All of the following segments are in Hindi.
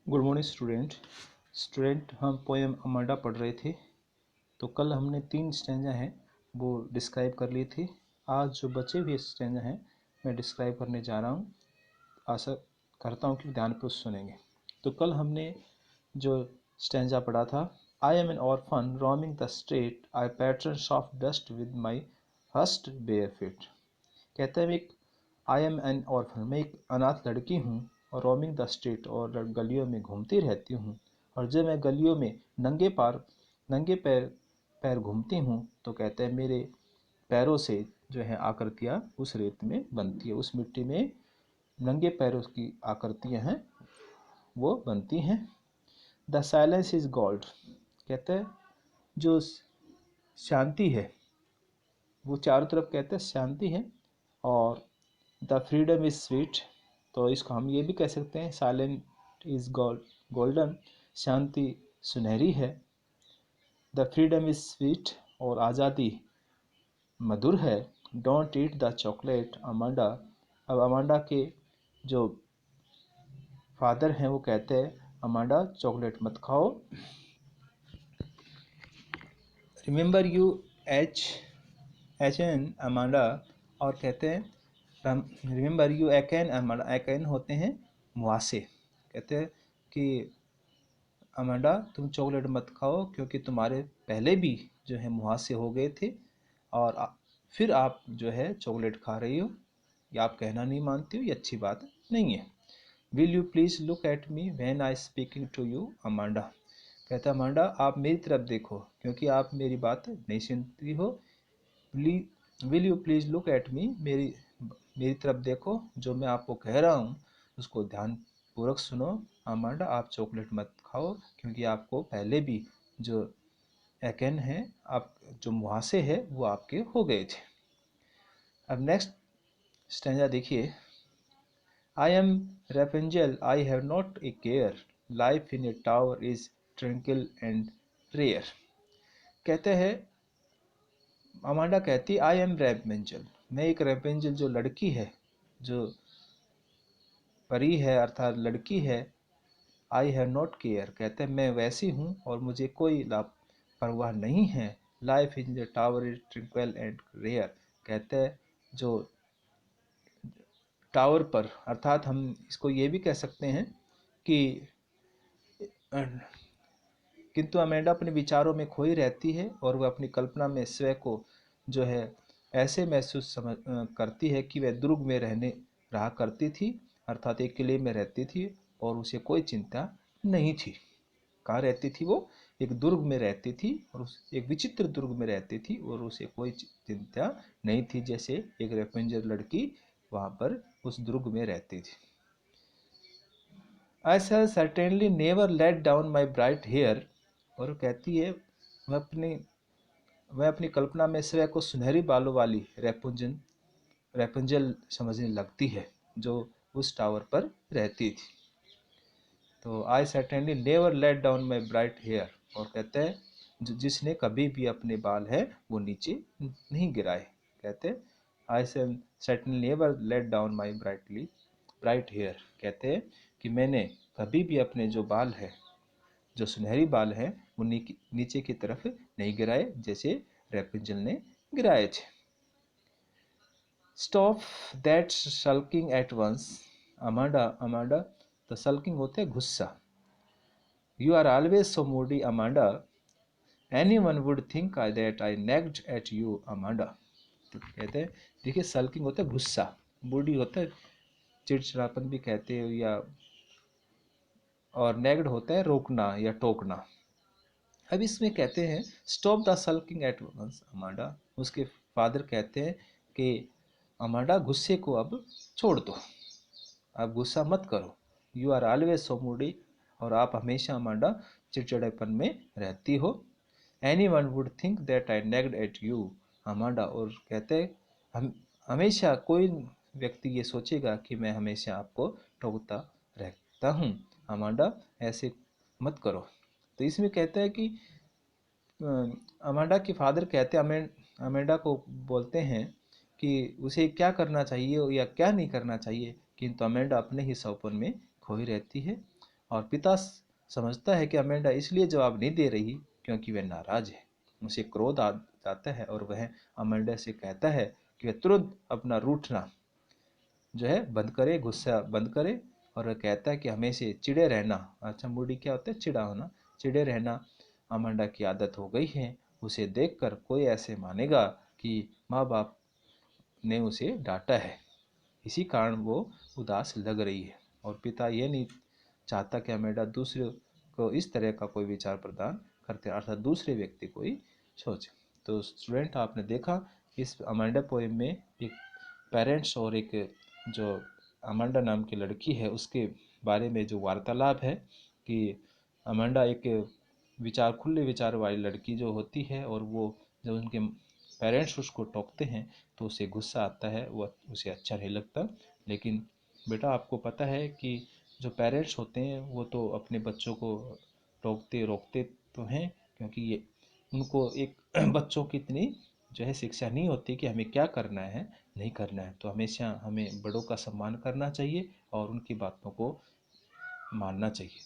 गुड मॉर्निंग स्टूडेंट हम पोएम अमांडा पढ़ रहे थे। तो कल हमने 3 स्टैंजा हैं वो डिस्क्राइब कर ली थी। आज जो बचे हुए स्टैंजा हैं मैं डिस्क्राइब करने जा रहा हूँ। आशा करता हूँ कि ध्यानपूर्वक सुनेंगे। तो कल हमने जो स्टैंजा पढ़ा था, I am an orphan roaming the street, I pattern soft dust with my hurt bare feet. कहते हैं आई एम एन ऑर्फन, मैं एक अनाथ लड़की हूँ, और रोमिंग द स्ट्रीट, और गलियों में घूमती रहती हूँ। और जब मैं गलियों में नंगे पैर पैर घूमती हूँ तो कहते हैं मेरे पैरों से जो है आकृतियाँ उस रेत में बनती है, उस मिट्टी में नंगे पैरों की आकृतियाँ हैं वो बनती हैं। द साइलेंस इज गोल्ड, कहते हैं जो शांति है वो चारों तरफ कहते हैं शांति है। और द फ्रीडम इज स्वीट, तो इसको हम ये भी कह सकते हैं साइलेंट इज गोल्डन, शांति सुनहरी है। द फ्रीडम इज स्वीट, और आज़ादी मधुर है। Don't eat the chocolate Amanda, अब अमांडा के जो फादर हैं वो कहते हैं अमांडा चॉकलेट मत खाओ। Remember you have acne Amanda, और कहते हैं remember you acne Amanda, acne होते हैं मुहासे। कहते हैं कि अमांडा तुम चॉकलेट मत खाओ क्योंकि तुम्हारे पहले भी जो है मुहासे हो गए थे, और फिर आप जो है चॉकलेट खा रही हो। ये आप कहना नहीं मानती हो, ये अच्छी बात नहीं है। Will you please look at me when I speaking to you Amanda, कहता है अमांडा आप मेरी तरफ देखो क्योंकि आप मेरी बात नहीं सुनती हो। Will you please look at मी, मेरी तरफ देखो, जो मैं आपको कह रहा हूँ उसको ध्यानपूर्वक सुनो। अमांडा आप चॉकलेट मत खाओ क्योंकि आपको पहले भी जो एकैन है, आप जो मुहासे है वो आपके हो गए थे। अब नेक्स्ट स्टैंजा देखिए, I am Rapunzel I have not a care, life in a tower is tranquil and rare. कहते हैं अमांडा कहती आई एम रेपेंजल, मैं एक रेपेंजल जो लड़की है, जो परी है अर्थात लड़की है। आई हैव नॉट केयर, कहते हैं मैं वैसी हूँ और मुझे कोई लापरवाह नहीं है। Life in the tower is tranquil and rare, कहते हैं जो टावर पर, अर्थात हम इसको ये भी कह सकते हैं कि किंतु अमेंडा अपने विचारों में खोई रहती है और वह अपनी कल्पना में स्वयं को जो है ऐसे महसूस करती है कि वह दुर्ग में रहा करती थी, अर्थात एक किले में रहती थी और उसे कोई चिंता नहीं थी। कहाँ रहती थी वो? एक दुर्ग में रहती थी, और एक विचित्र दुर्ग में रहती थी और उसे कोई चिंता नहीं थी, जैसे एक रेपेंजर लड़की वहाँ पर उस दुर्ग में रहती थी। I shall certainly never let down my bright hair, और कहती है वह अपनी कल्पना में स्वयं को सुनहरी बालों वाली रेपुंजल समझने लगती है जो उस टावर पर रहती थी। तो I certainly never let down my bright hair, और कहते हैं जिसने कभी भी अपने बाल है वो नीचे नहीं गिराए। कहते हैं I certainly never let down my bright hair, कहते हैं कि मैंने कभी भी अपने जो बाल है, जो सुनहरी बाल है, वो नीचे की तरफ नहीं गिराए जैसे रेपेंजल ने गिराए थे। Stop that sulking at once Amanda, Amanda तो सल्किंग होते हैं गुस्सा। You are always so moody Amanda, anyone would think that I nagged at you Amanda. तो कहते हैं देखिए सल्किंग होता है गुस्सा, मूडी होता है चिड़चिड़ापन भी कहते हैं, या और नेग्ड होता है रोकना या टोकना। अब इसमें कहते हैं stop the sulking at once Amanda, उसके फादर कहते हैं कि अमांडा गुस्से को अब छोड़ दो, अब गुस्सा मत करो। You are always so moody, और आप हमेशा अमांडा चिड़चिड़ेपन में रहती हो। Anyone would think that I nagged at you Amanda, और कहते हैं हमेशा कोई व्यक्ति ये सोचेगा कि मैं हमेशा आपको टोकता रहता हूँ। अमांडा ऐसे मत करो। तो इसमें कहता है कि अमांडा के फादर कहते हैं अमेंडा को बोलते हैं कि उसे क्या करना चाहिए या क्या नहीं करना चाहिए, किंतु अमेंडा अपने ही सौपन में खोई रहती है और पिता समझता है कि अमेंडा इसलिए जवाब नहीं दे रही क्योंकि वह नाराज है। उसे क्रोध आ जाता है और वह अमेंडा से कहता है कि वह तुरंत अपना रूठना जो है बंद करे, गुस्सा बंद करे। और वह कहता है कि हमें से चिड़े रहना, अच्छा मूडी क्या होता है, चिड़ा होना, चिड़े रहना अमांडा की आदत हो गई है। उसे देखकर कोई ऐसे मानेगा कि माँ बाप ने उसे डांटा है, इसी कारण वो उदास लग रही है। और पिता ये नहीं चाहता कि अमेंडा दूसरे को इस तरह का कोई विचार प्रदान करते, अर्थात दूसरे व्यक्ति को ही सोचे। तो स्टूडेंट, आपने देखा इस अमांडा पोएम में एक पेरेंट्स और एक जो अमांडा नाम की लड़की है उसके बारे में जो वार्तालाप है कि अमांडा एक खुले विचार वाली लड़की जो होती है, और वो जब उनके पेरेंट्स उसको टोकते हैं तो उसे गुस्सा आता है, वो उसे अच्छा नहीं लगता। लेकिन बेटा, आपको पता है कि जो पेरेंट्स होते हैं वो तो अपने बच्चों को टोकते रोकते तो हैं, क्योंकि ये उनको एक बच्चों की इतनी जो है शिक्षा नहीं होती कि हमें क्या करना है नहीं करना है। तो हमेशा हमें बड़ों का सम्मान करना चाहिए और उनकी बातों को मानना चाहिए।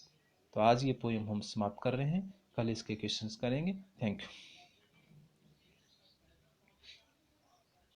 तो आज ये पोएम हम समाप्त कर रहे हैं, कल इसके क्वेश्चंस करेंगे। Thank you.